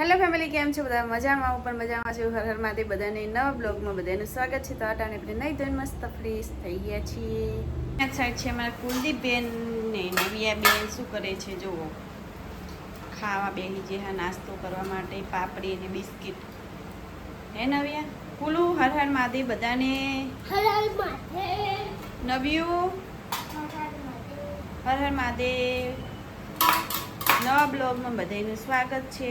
Hello family, કેમ છો બધા? મજામાં? હું પણ મજામાં છું. હર હર મહાદેવ. બધાને નવા બ્લોગમાં બધાનું સ્વાગત છે. તો આટાને આપણે નહીં ધોઈને મસ્ત ફ્રેશ થઈ ગયા છીએ. આ સાઈડ છે અમારા કુલદીપબેન ને નવિયાબેન. શું કરે છે જુઓ, ખાવા બેસી જે હા નાસ્તો કરવા માટે પાપડી અને બિસ્કિટ. હે નવિયા? કુલું હર હર મહાદેવ બધાને. હર હર મહાદેવ. નવ્યું હર હર મહાદેવ. નવા બ્લોગમાં બધાનું સ્વાગત છે.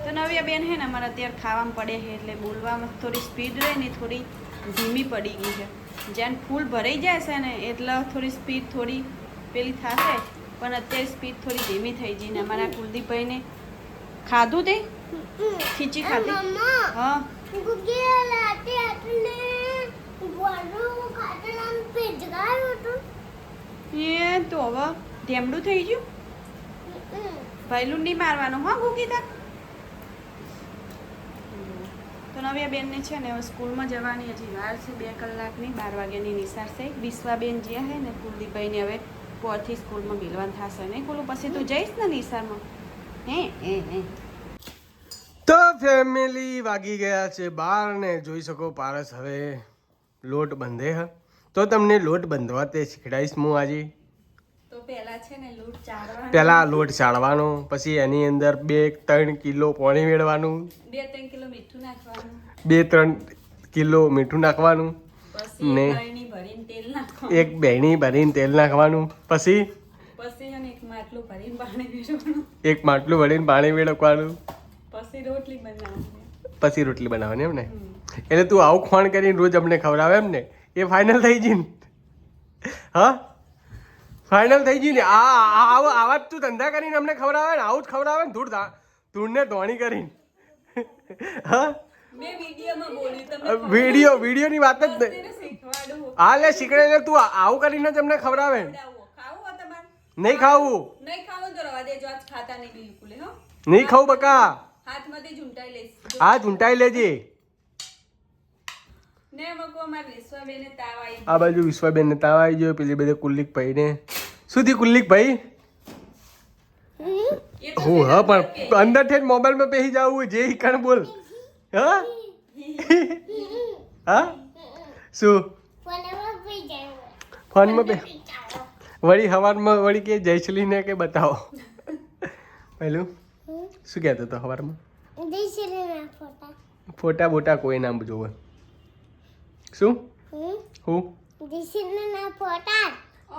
તો નવ્યાબેન હે ને અમારે અત્યારે ખાવામાં પડે છે એટલે બોલવામાં થોડી સ્પીડ રહે ને થોડી ધીમી પડી ગઈ છે. જેમ ફૂલ ભરાઈ જાય છે ને એટલે થોડી સ્પીડ થોડી પેલી થશે, પણ અત્યારે સ્પીડ થોડી ધીમી થઈ ગઈ ને અમારા કુલદીપભાઈને ખાધું તે ખીચી ખાધી. હા એ તો હવે ઢેમડું થઈ ગયું. ભાઈલું નહીં મારવાનું હા ગુગીતા. તો નવ્યાબેનને છે ને હવે સ્કૂલમાં જવાની હજી વાર છે, 2 કલાકની. 12 વાગ્યાની નિશાળ છે. વિશ્વાબેન જ્યાં હે ને કુલદીપભાઈને હવે પોરથી સ્કૂલમાં મિલવાનું થશે નહીં કુલું? પછી તું જઈશ ને નિશાળમાં? હે તો ફેમિલી વાગી ગયા છે 12 ને જોઈ શકો પારસ હવે લોટ બંધે હ. તો તમને લોટ બંધવા તે શીખડાઈશ હું આજે. તો પહેલા છે ને લોટ ચાળવાનો. પહેલા લોટ ચાળવાનો, પછી એની અંદર 2-3 કિલો પાણી વેડવાનું, 2-3 કિલો મીઠું નાખવાનું, 2-3 કિલો મીઠું નાખવાનું, પછી ને એક બરણી ભરીને તેલ નાખવાનું, એક બહેણી ભરીને તેલ નાખવાનું, પછી પછી એક માટલું ભરીને પાણી પીવાનું, એક માટલું ભરીને પાણી વેડવાનું, પછી રોટલી બનાવવાની. પછી રોટલી બનાવવાની એમ ને? એટલે તું આવું ખોણ કરીને રોજ અમને ખવડાવે એમ ને? એ ફાઇનલ થઈ ગઈ ને? હા ફાઇનલ થઈ ગઈ ને? આવા જ તું ધંધા કરીને અમને ખવડાવે ને? આવું જ ખવડાવે ને? ધૂળને ધોણી કરીને. હા મેં વિડીયોમાં બોલ્યું તમને વિડીયોની વાત જ નહીં. શીખવાડું. હા લે શીખડે તું આવું કરીને જ અમને ખવડાવે. ખાવું હોય તમારે? નહીં ખાવું. નહીં ખાવું તો રવા દેજો. આજ ખાતા નહીં બિલકુલ. હો નહીં ખાવું બકા. હાથમાંથી ઝૂંટાઈ લઈશ. હા ઝૂંટાઈ લેજે. ને મકો અમાર વિશ્વાબેને તાવ આવી. આ બાજુ વિશ્વાબેન ને તાવ આવી ગયો. પેલી બધે કુલ્લિક ભાઈ ને શું થયું? કુલ્લિક ભાઈ હું હા પણ અંદર થી મોબાઈલ માં બેસી જવું જે કણ બોલ. હા હા શું ફોનમાં બે વળી હવારમાં વળી કે જયશ્રી ને કે બતાવો પહેલું શું કહેતો હતો હવારમાં? ફોટા બોટા કોઈ ના જોવે. શું હું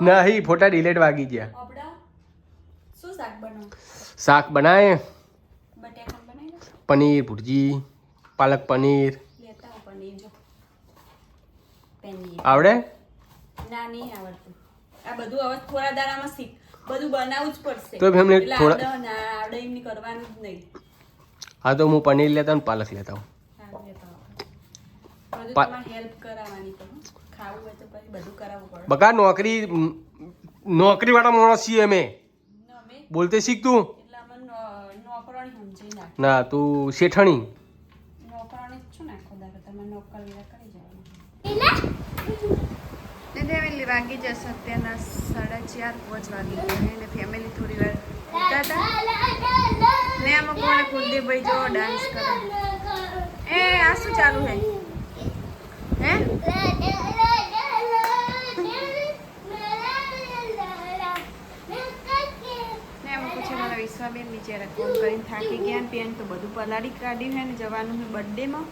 નહીં ફોટા ડિલેટ વાગી ગયા. ઓબડા શું શાક બનાવ? શાક બનાવે બટેકા બનાવી દો. પનીર ભુરજી, પાલક પનીર. લેતા આવો પનીર. જો પનીર આવડે? ના નહીં આવડતું. આ બધું હવે થોડા દાડામાં શીખ. બધું બનાવવું જ પડશે. તો family એટલે થોડા- આવડે ના આવડે એમની કરવાનું જ નહીં. હા તો હું પનીર લેતા હું પાલક લેતા હું. હા, લેતા આવો. બધું પા- તમારે હેલ્પ કરાવવાની તો ખાવું હોય તો પછી બધું કરાવવું પડે. બકા નોકરી વાળા માણસ છીએ અમે. ના, અમે બોલતે શીખ તું. એટલે અમે નોકરાણી સમજી નાખ. ના તું શેઠણી. નોકરાણી જ છું ને આખો દાડો. તમે નોકર વિના કરી જવાનું. ફેમિલી વાગી જશે અત્યારના 4:30 વાગી ગયા અને ફેમિલી થોડી વાર ઉઠતા હતા ને આમાં કોને કુલદીપભાઈ જો ડાન્સ કરે. એ આ શું ચાલુ હે? હે ને આમાં પૂછે મારા વિશ્વાબેન બિચારા કોલ કરીને થાકી ગયા ને પેન તો બધું પલાળી કાઢ્યું હે ને જવાનું છે બર્થડેમાં.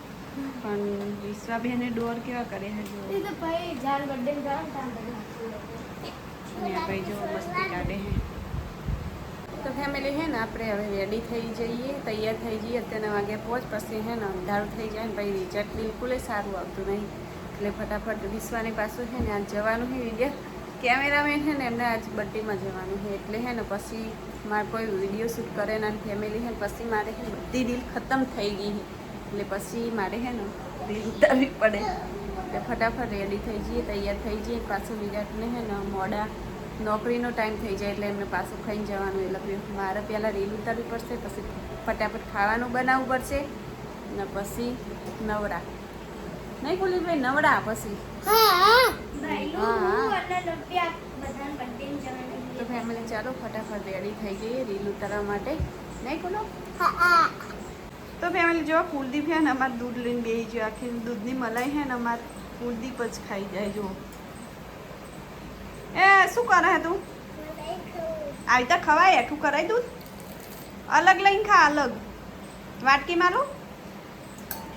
પણ વિશ્વાબેને ડોર કેવા કરે હે જો. અને આ ભાઈ જો મસ્તી કાઢે હે. તો ફેમિલી હે ને આપણે હવે રેડી થઈ જઈએ, તૈયાર થઈ જઈએ. અત્યારના વાગ્યા પહોંચ પછી હે ને અંધારું થઈ જાય ને પછી રિઝલ્ટ બિલકુલ સારું આવતું નહીં. એટલે ફટાફટ વિશ્વાની પાછું છે ને આજ જવાનું છે. વિડીયો કેમેરામેન છે ને એમને આજ બર્થડેમાં જવાનું છે એટલે હે ને પછી મારે કોઈ વિડીયો શૂટ કરે ને ફેમિલી છે ને પછી મારે છે બધી રીલ ખતમ થઈ ગઈ છે એટલે પછી મારે છે ને રીલ ઉતારવી પડે. એટલે ફટાફટ રેડી થઈ જઈએ, તૈયાર થઈ જઈએ. પાછું વિરાટને છે ને મોડા નોકરીનો ટાઈમ થઈ જાય એટલે એમને પાછું ખાઈને જવાનું. એટલે મારે પહેલાં રીલ ઉતારવી પડશે, પછી ફટાફટ ખાવાનું બનાવવું પડશે ને પછી નવરા નહીં કુલદીપભાઈ નવડા પછી. તો ફેમિલી ચાલો ફટાફટ રેડી થઈ જઈએ રીલ ઉતારવા માટે. નહીં ખુલ્લો હા તો ફેમિલી જો કુલદીપ છે ને અમારે દૂધ લઈને બેસી ગયો આખી દૂધની મલાઈ છે ને અમારે કુલદીપ જ ખાઈ જાય જો એ શું કરે હે તું આવી રીતે ખવાય એઠું કરાય દૂધ અલગ લઈને ખા અલગ વાટકી મારું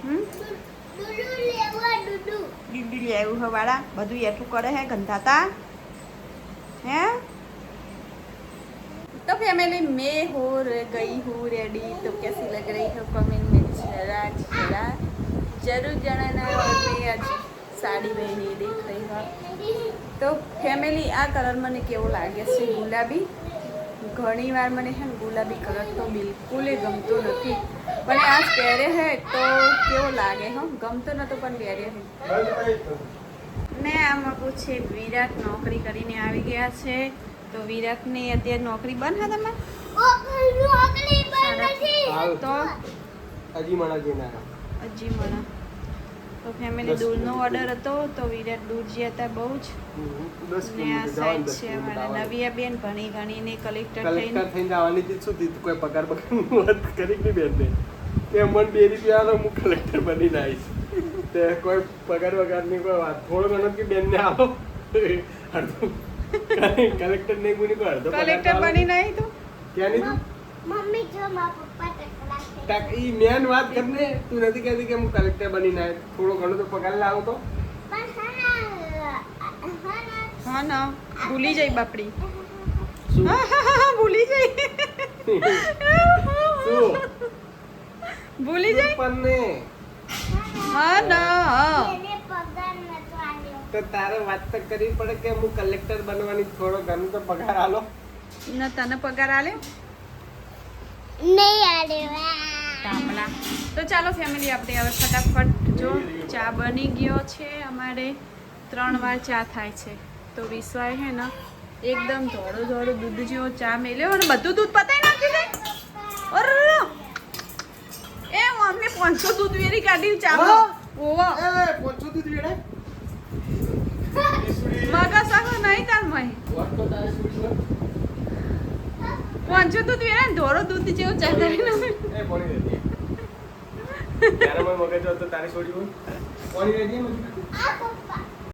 ડુડુ લેવા ડુડુ ડીડી લેવું હે વાળા બધું એઠું કરે હે ગંધાતા હે तो फैमिली मैं हो गई हूँ रेडी तो कैसी लग रही हो कमेंट में जरा जरूर जणाना और मैं आज साड़ी पहनी देख रही हूँ तो फैमिली आ कलर મને કેવો લાગે છે ગુલાબી ઘણી વાર મને છે ને ગુલાબી કલર તો બિલકુલ ગમતો નથી પણ આજ પહેરે હે તો કેવો લાગે હો ગમતો નતો પણ પહેરે હે ને આમાં પૂછે વિરાટ નોકરી કરીને આવી ગયા છે તો વિરાટની અત્યારે નોકરી બંધ હા તમે નોકરી બંધ નથી તો હજી મણા જઈને આવ્યા હજી મને તો ફેમિલી દૂરનો ઓર્ડર હતો તો વિરાટ દૂર જ્યાં હતા બહુ જ 10 ને આ સાઈડ છે અમારા નવિયા બેન ભણી ગણીને કલેક્ટર થઈને થઈને જવાની હતી શું હતી કોઈ પગાર બગાર વાત કરી નહીં બેન ને કે મન 2 રૂપિયા આલો હું કલેક્ટર બનીને આવીશ તે કોઈ પગાર વગારની કોઈ વાત થોડો ઘણો કે બેન ને આવો અડધો કલેક્ટર નહીં ગુની કોઈ અડધો કલેક્ટર બની નહીં તું ક્યાં નહીં તું મમ્મી જો મારા પપ્પા ટકલા છે તાક ઈ મેન વાત કરને તું નથી કહેતી કે હું કલેક્ટર બનીને આવ્યો થોડો ઘણો તો પગાર લાવો તો પણ હા ના ભૂલી જઈ બાપડી શું ભૂલી જઈ શું ભૂલી જઈ પણ ને હા ના હા એને પગાર નતો આલ્યો તો તારે વાત તો કરવી પડે કે હું કલેક્ટર બનવાની થોડો ઘણો તો પગાર આલો ના તને પગાર આલ્યો નહીં આલ્યો તાપલા તો ચાલો ફેમિલી આપણે હવે ફટાફટ જો ચા બની ગયો છે અમારે 3 વાર ચા થાય છે તો વિશ્વાય હે ને એકદમ થોડું થોડું દૂધ જેવો ચા મેલ્યો અને બધું દૂધ પતાઈ નાખ્યું છે અરે એ અમને 500 દૂધ વેરી કાઢી ચા ઓવા એ પોચો તું વેડે મગા સાગો નહીં તાર મય વાત તો તારે શું 500 દૂધ વેરા ધોળો દૂધ જેવો ચા કરીને એ પોણી દેતી ત્યારે મને મગજ તો તારે છોડી હોય પોણી દેતી આ પપ્પા